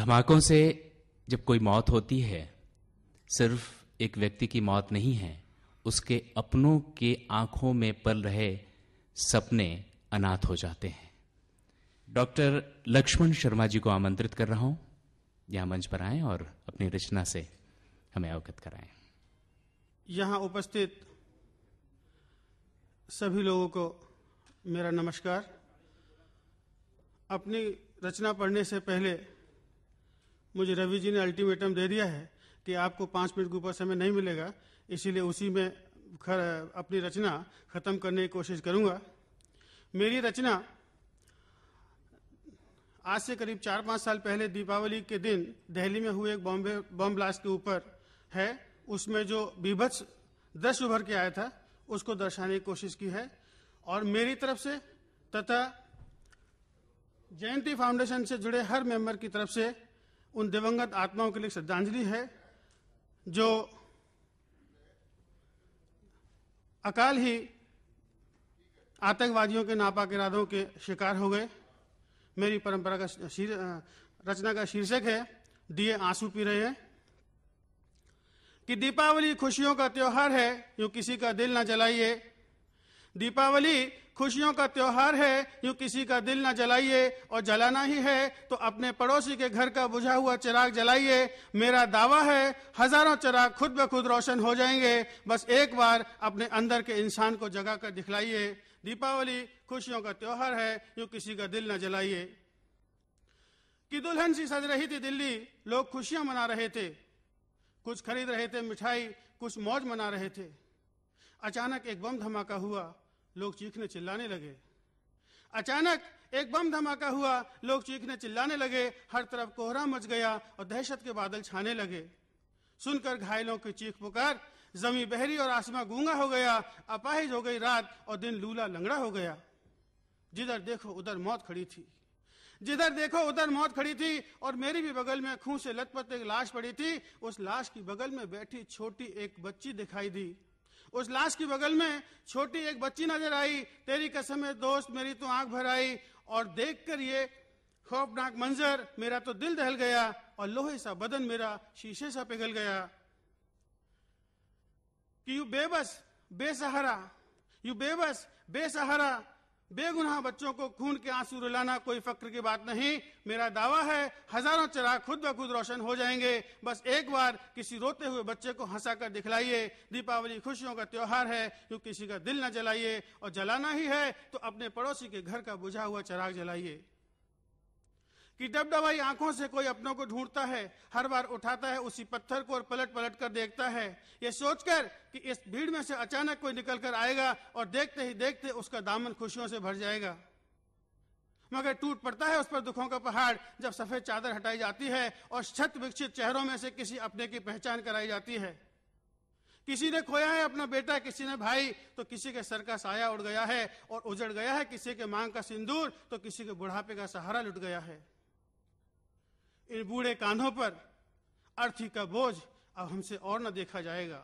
धमाकों से जब कोई मौत होती है, सिर्फ एक व्यक्ति की मौत नहीं है, उसके अपनों के आंखों में पल रहे सपने अनाथ हो जाते हैं। डॉक्टर लक्ष्मण शर्मा जी को आमंत्रित कर रहा हूं, यहां मंच पर आएं और अपनी रचना से हमें अवगत कराएं। यहाँ उपस्थित सभी लोगों को मेरा नमस्कार। अपनी रचना पढ़ने से पहले मुझे रवि जी ने अल्टीमेटम दे दिया है कि आपको 5 मिनट के ऊपर समय नहीं मिलेगा, इसीलिए उसी में अपनी रचना ख़त्म करने की कोशिश करूँगा। मेरी रचना आज से करीब 4-5 साल पहले दीपावली के दिन दिल्ली में हुए एक बम ब्लास्ट के ऊपर है। उसमें जो बीभत्स दृश्य उभर के आया था उसको दर्शाने की कोशिश की है, और मेरी तरफ से तथा जयंती फाउंडेशन से जुड़े हर मेंबर की तरफ से उन दिवंगत आत्माओं के लिए श्रद्धांजलि है जो अकाल ही आतंकवादियों के नापाक इरादों के शिकार हो गए। मेरी परंपरा का रचना का शीर्षक है दिए आंसू पी रहे हैं। कि दीपावली खुशियों का त्योहार है, यूं किसी का दिल ना जलाइए। दीपावली खुशियों का त्योहार है, यूं किसी का दिल ना जलाइए, और जलाना ही है तो अपने पड़ोसी के घर का बुझा हुआ चिराग जलाइए। मेरा दावा है हजारों चिराग खुद ब खुद रोशन हो जाएंगे, बस एक बार अपने अंदर के इंसान को जगा कर दिखलाइए। दीपावली खुशियों का त्योहार है, यूं किसी का दिल न जलाइए। कि दुल्हन सी सज रही थी दिल्ली, लोग खुशियां मना रहे थे, कुछ खरीद रहे थे मिठाई, कुछ मौज मना रहे थे। अचानक एक बम धमाका हुआ, लोग चीखने चिल्लाने लगे। अचानक एक बम धमाका हुआ, लोग चीखने चिल्लाने लगे। हर तरफ कोहरा मच गया और दहशत के बादल छाने लगे। सुनकर घायलों की चीख पुकार, जमी बहरी और आसमां गूंगा हो गया। अपाहिज हो गई रात और दिन लूला लंगड़ा हो गया। जिधर देखो उधर मौत खड़ी थी, जिधर देखो उधर मौत खड़ी थी, और मेरी भी बगल में खून से लथपथ एक लाश पड़ी थी। उस लाश की बगल में बैठी छोटी एक बच्ची दिखाई दी। उस लाश की बगल में छोटी एक बच्ची नजर आई। तेरी कसम है दोस्त मेरी तो आंख भर आई, और देखकर ये खौफनाक मंजर मेरा तो दिल दहल गया, और लोहे सा बदन मेरा शीशे सा पिघल गया। कि यू बेबस बेसहारा, यू बेबस बेसहारा बेगुनाह बच्चों को खून के आंसू रुलाना कोई फक्र की बात नहीं। मेरा दावा है हजारों चिराग खुद ब खुद रोशन हो जाएंगे, बस एक बार किसी रोते हुए बच्चे को हंसाकर दिखलाइए। दीपावली खुशियों का त्योहार है, यूं किसी का दिल न जलाइए, और जलाना ही है तो अपने पड़ोसी के घर का बुझा हुआ चिराग जलाइए। कि डबडबाई आंखों से कोई अपनों को ढूंढता है, हर बार उठाता है उसी पत्थर को और पलट पलट कर देखता है, ये सोचकर कि इस भीड़ में से अचानक कोई निकल कर आएगा और देखते ही देखते उसका दामन खुशियों से भर जाएगा। मगर टूट पड़ता है उस पर दुखों का पहाड़ जब सफेद चादर हटाई जाती है और शत विकसित चेहरों में से किसी अपने की पहचान कराई जाती है। किसी ने खोया है अपना बेटा, किसी ने भाई, तो किसी के सर का साया उड़ गया है और उजड़ गया है। किसी के मांग का सिंदूर तो किसी के बुढ़ापे का सहारा लुट गया है। इन बूढ़े कांधों पर अर्थी का बोझ अब हमसे और न देखा जाएगा।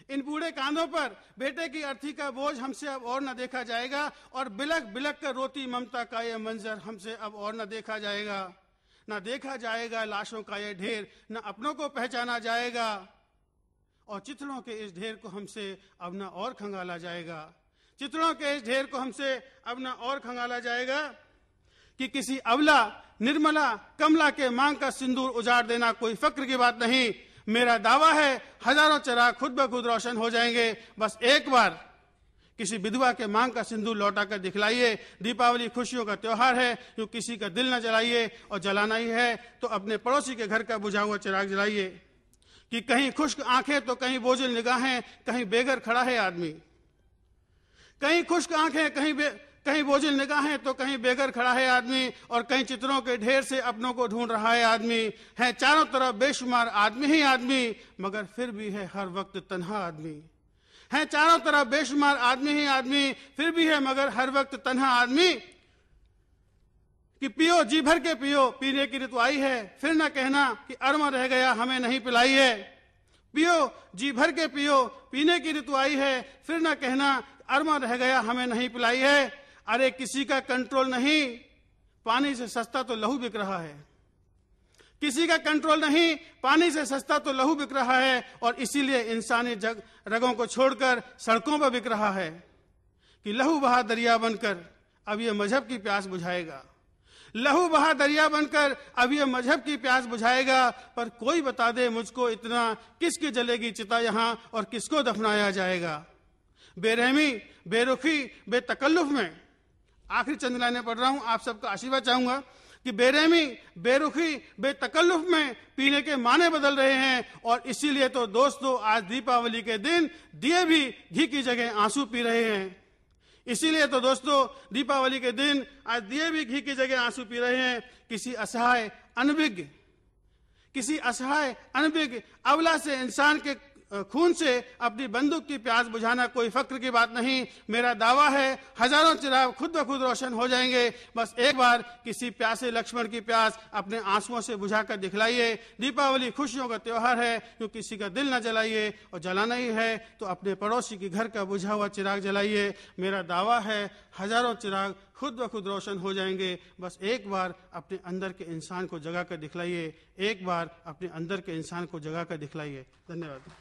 इन बूढ़े कांधों पर बेटे की अर्थी का बोझ हमसे अब और न देखा जाएगा, और बिलक बिलक कर रोती ममता का ये मंजर हमसे अब और न देखा जाएगा। न देखा जाएगा लाशों का ये ढेर, न अपनों को पहचाना जाएगा, और चित्रों के इस ढेर को हमसे अब न और खंगाला जाएगा। चित्रों के इस ढेर को हमसे अब न और खंगाला जाएगा। कि किसी अबला निर्मला कमला के मांग का सिंदूर उजाड़ देना कोई फक्र की बात नहीं। मेरा दावा है हजारों चिराग खुद ब खुद रोशन हो जाएंगे, बस एक बार किसी विधवा के मांग का सिंदूर लौटा कर दिखलाइए। दीपावली खुशियों का त्योहार है, यूं किसी का दिल न जलाइए, और जलाना ही है तो अपने पड़ोसी के घर का बुझा हुआ चिराग जलाइए। कि कहीं खुश्क आंखें तो कहीं बोझिल निगाहें, कहीं बेघर खड़ा है आदमी। कहीं खुश्क आंखें कहीं बोझिल निगाहें तो कहीं बेघर खड़ा है आदमी, और कहीं चित्रों के ढेर से अपनों को ढूंढ रहा है आदमी। है चारों तरफ बेशुमार आदमी ही आदमी, मगर फिर भी है हर वक्त तन्हा आदमी। है चारों तरफ बेशुमार आदमी ही आदमी, फिर भी है मगर हर वक्त तन्हा आदमी। कि पियो जी भर के पियो, पीने की ऋतु आई है, फिर ना कहना कि अरमा रह गया हमें नहीं पिलाई है। पियो जी भर के पियो, पीने की ऋतु आई है, फिर ना कहना अरमा रह गया हमें नहीं पिलाई है। अरे किसी का कंट्रोल नहीं, पानी से सस्ता तो लहू बिक रहा है। किसी का कंट्रोल नहीं। पानी से सस्ता तो लहू बिक रहा है और इसीलिए इंसानी रगों को छोड़कर सड़कों पर बिक रहा है कि लहू बहा दरिया बनकर अब यह मजहब की प्यास बुझाएगा। लहू बहा दरिया बनकर अब यह मजहब की प्यास बुझाएगा। पर कोई बता दे मुझको इतना, किसकी जलेगी चिता यहां और किसको दफनाया जाएगा। बेरहमी, बेरुखी, बेतकल्लुफ में, आखिरी चंद लाइनें पढ़ रहा हूं, आप सबका आशीर्वाद चाहूंगा कि बेरहमी, बेरुखी, बेतकल्लुफ में पीने के माने बदल रहे हैं। और इसीलिए तो दोस्तों आज दीपावली के दिन दिए भी घी की जगह आंसू पी रहे हैं। इसीलिए तो दोस्तों दीपावली के दिन आज दिए भी घी की जगह आंसू पी रहे हैं। किसी असहाय अनभिज्ञ अबला से, इंसान के खून से अपनी बंदूक की प्यास बुझाना कोई फक्र की बात नहीं। मेरा दावा है हजारों चिराग खुद ब खुद रोशन हो जाएंगे। बस एक बार किसी प्यासे लक्ष्मण की प्यास अपने आंसुओं से बुझाकर दिखलाइए। दीपावली खुशियों का त्योहार है, क्यों किसी का दिल न जलाइए, और जलाना ही है तो अपने पड़ोसी के घर का बुझा हुआ चिराग जलाइए। मेरा दावा है हजारों चिराग खुद ब खुद रोशन हो जाएंगे। बस एक बार अपने अंदर के इंसान को जगा कर दिखलाइए, एक बार अपने अंदर के इंसान को जगा कर दिखलाइए। धन्यवाद।